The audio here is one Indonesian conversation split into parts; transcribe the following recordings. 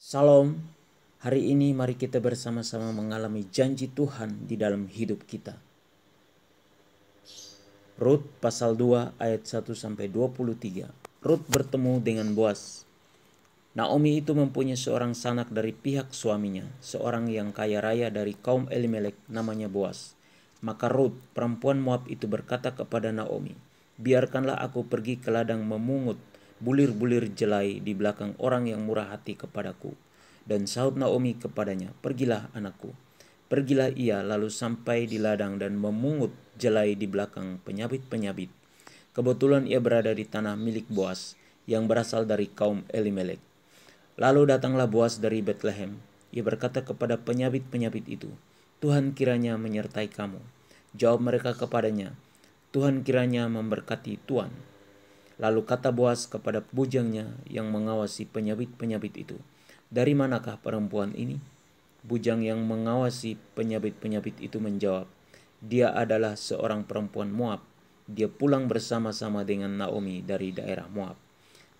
Salam, hari ini mari kita bersama-sama mengalami janji Tuhan di dalam hidup kita. Rut pasal 2 ayat 1-23. Rut bertemu dengan Boaz. Naomi itu mempunyai seorang sanak dari pihak suaminya, seorang yang kaya raya dari kaum Elimelek namanya Boaz. Maka Rut, perempuan Moab itu berkata kepada Naomi, "Biarkanlah aku pergi ke ladang memungut bulir-bulir jelai di belakang orang yang murah hati kepadaku." Dan sahut Naomi kepadanya, "Pergilah anakku." Pergilah ia lalu sampai di ladang dan memungut jelai di belakang penyabit-penyabit. Kebetulan ia berada di tanah milik Boaz yang berasal dari kaum Elimelek. Lalu datanglah Boaz dari Betlehem. Ia berkata kepada penyabit-penyabit itu, "Tuhan kiranya menyertai kamu." Jawab mereka kepadanya, "Tuhan kiranya memberkati Tuan." Lalu kata Boaz kepada bujangnya yang mengawasi penyabit-penyabit itu, "Dari manakah perempuan ini?" Bujang yang mengawasi penyabit-penyabit itu menjawab, "Dia adalah seorang perempuan Moab. Dia pulang bersama-sama dengan Naomi dari daerah Moab.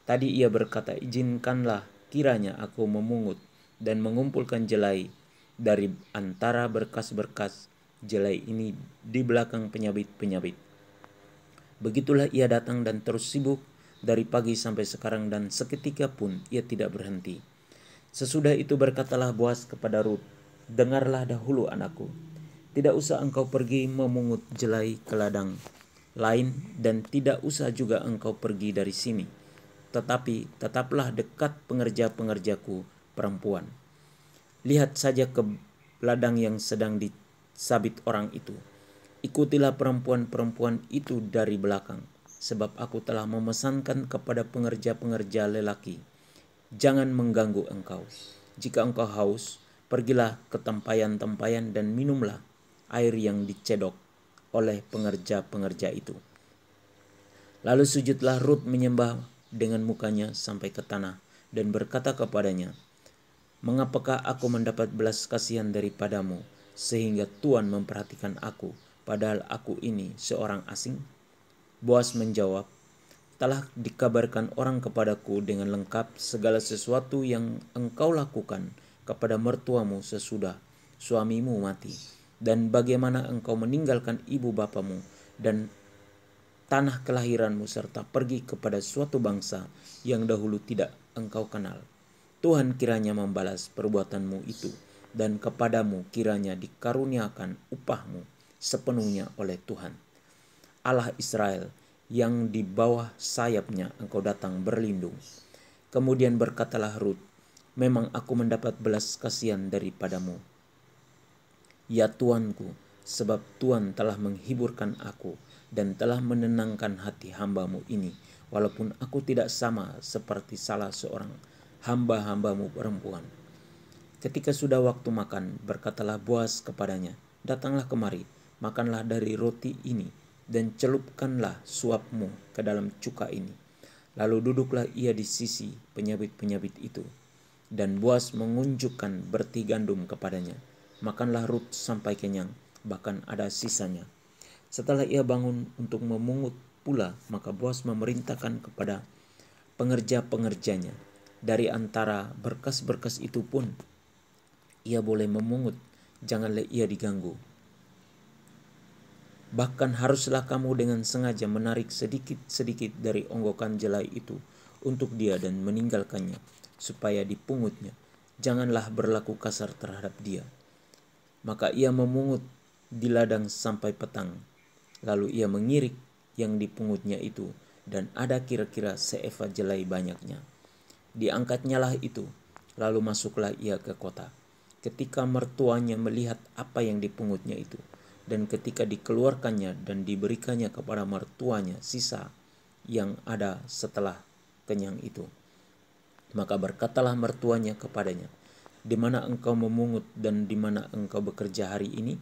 Tadi ia berkata, 'Izinkanlah kiranya aku memungut dan mengumpulkan jelai dari antara berkas-berkas jelai ini di belakang penyabit-penyabit.' Begitulah ia datang dan terus sibuk dari pagi sampai sekarang, dan seketika pun ia tidak berhenti." Sesudah itu berkatalah Boaz kepada Rut, "Dengarlah dahulu anakku, tidak usah engkau pergi memungut jelai ke ladang lain, dan tidak usah juga engkau pergi dari sini. Tetapi tetaplah dekat pengerja-pengerjaku perempuan. Lihat saja ke ladang yang sedang disabit orang itu. Ikutilah perempuan-perempuan itu dari belakang, sebab aku telah memesankan kepada pengerja-pengerja lelaki, jangan mengganggu engkau. Jika engkau haus, pergilah ke tempayan-tempayan dan minumlah air yang dicedok oleh pengerja-pengerja itu." Lalu sujudlah Rut menyembah dengan mukanya sampai ke tanah dan berkata kepadanya, "Mengapakah aku mendapat belas kasihan daripadamu sehingga Tuan memperhatikan aku, padahal aku ini seorang asing?" Boaz menjawab, "Telah dikabarkan orang kepadaku dengan lengkap segala sesuatu yang engkau lakukan kepada mertuamu sesudah suamimu mati, dan bagaimana engkau meninggalkan ibu bapamu dan tanah kelahiranmu serta pergi kepada suatu bangsa yang dahulu tidak engkau kenal. Tuhan kiranya membalas perbuatanmu itu, dan kepadamu kiranya dikaruniakan upahmu sepenuhnya oleh Tuhan Allah Israel, yang di bawah sayapnya engkau datang berlindung." Kemudian berkatalah Rut, "Memang aku mendapat belas kasihan daripadamu, ya tuanku, sebab Tuhan telah menghiburkan aku dan telah menenangkan hati hambamu ini, walaupun aku tidak sama seperti salah seorang hamba-hambamu perempuan." Ketika sudah waktu makan, berkatalah Boaz kepadanya, "Datanglah kemari, makanlah dari roti ini, dan celupkanlah suapmu ke dalam cuka ini." Lalu duduklah ia di sisi penyabit-penyabit itu, dan Boaz mengunjukkan berti gandum kepadanya. Makanlah Rut sampai kenyang, bahkan ada sisanya. Setelah ia bangun untuk memungut pula, maka Boaz memerintahkan kepada pengerja-pengerjanya, "Dari antara berkas-berkas itu pun ia boleh memungut, janganlah ia diganggu. Bahkan haruslah kamu dengan sengaja menarik sedikit-sedikit dari onggokan jelai itu untuk dia dan meninggalkannya, supaya dipungutnya. Janganlah berlaku kasar terhadap dia." Maka ia memungut di ladang sampai petang. Lalu ia mengirik yang dipungutnya itu, dan ada kira-kira seefa jelai banyaknya. Diangkatnyalah itu, lalu masuklah ia ke kota. Ketika mertuanya melihat apa yang dipungutnya itu, dan ketika dikeluarkannya dan diberikannya kepada mertuanya sisa yang ada setelah kenyang itu, maka berkatalah mertuanya kepadanya, "Di mana engkau memungut dan di mana engkau bekerja hari ini?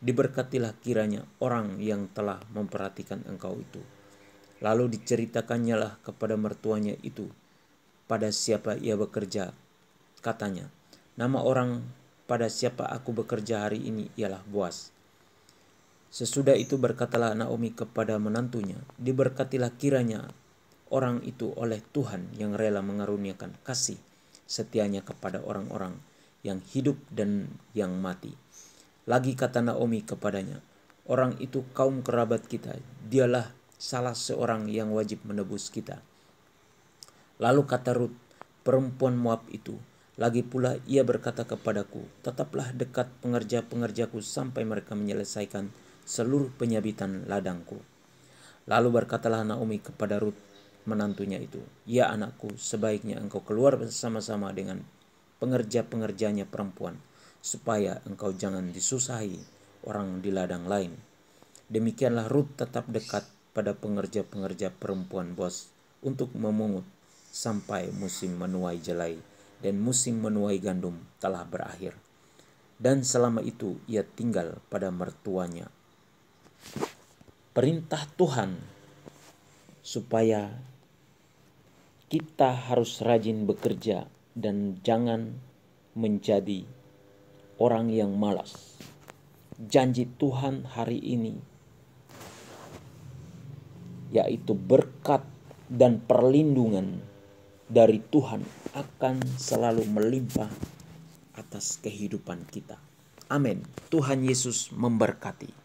Diberkatilah kiranya orang yang telah memperhatikan engkau itu." Lalu diceritakannya lah kepada mertuanya itu pada siapa ia bekerja. Katanya, "Nama orang pada siapa aku bekerja hari ini ialah Boaz." Sesudah itu berkatalah Naomi kepada menantunya, "Diberkatilah kiranya orang itu oleh Tuhan yang rela mengaruniakan kasih setianya kepada orang-orang yang hidup dan yang mati. Lagi kata Naomi kepadanya, orang itu kaum kerabat kita, dialah salah seorang yang wajib menebus kita. Lalu kata Rut, perempuan Moab itu, lagi pula ia berkata kepadaku, tetaplah dekat pengerja-pengerjaku sampai mereka menyelesaikan seluruh penyabitan ladangku. Lalu berkatalah Naomi kepada Rut, menantunya itu, ya anakku, sebaiknya engkau keluar bersama-sama dengan pengerja-pengerjanya perempuan, supaya engkau jangan disusahi orang di ladang lain. Demikianlah Rut tetap dekat pada pengerja-pengerja perempuan Boas untuk memungut sampai musim menuai jelai dan musim menuai gandum telah berakhir. Dan selama itu ia tinggal pada mertuanya. Perintah Tuhan supaya kita harus rajin bekerja dan jangan menjadi orang yang malas. Janji Tuhan hari ini yaitu berkat dan perlindungan dari Tuhan akan selalu melimpah atas kehidupan kita. Amin. Tuhan Yesus memberkati.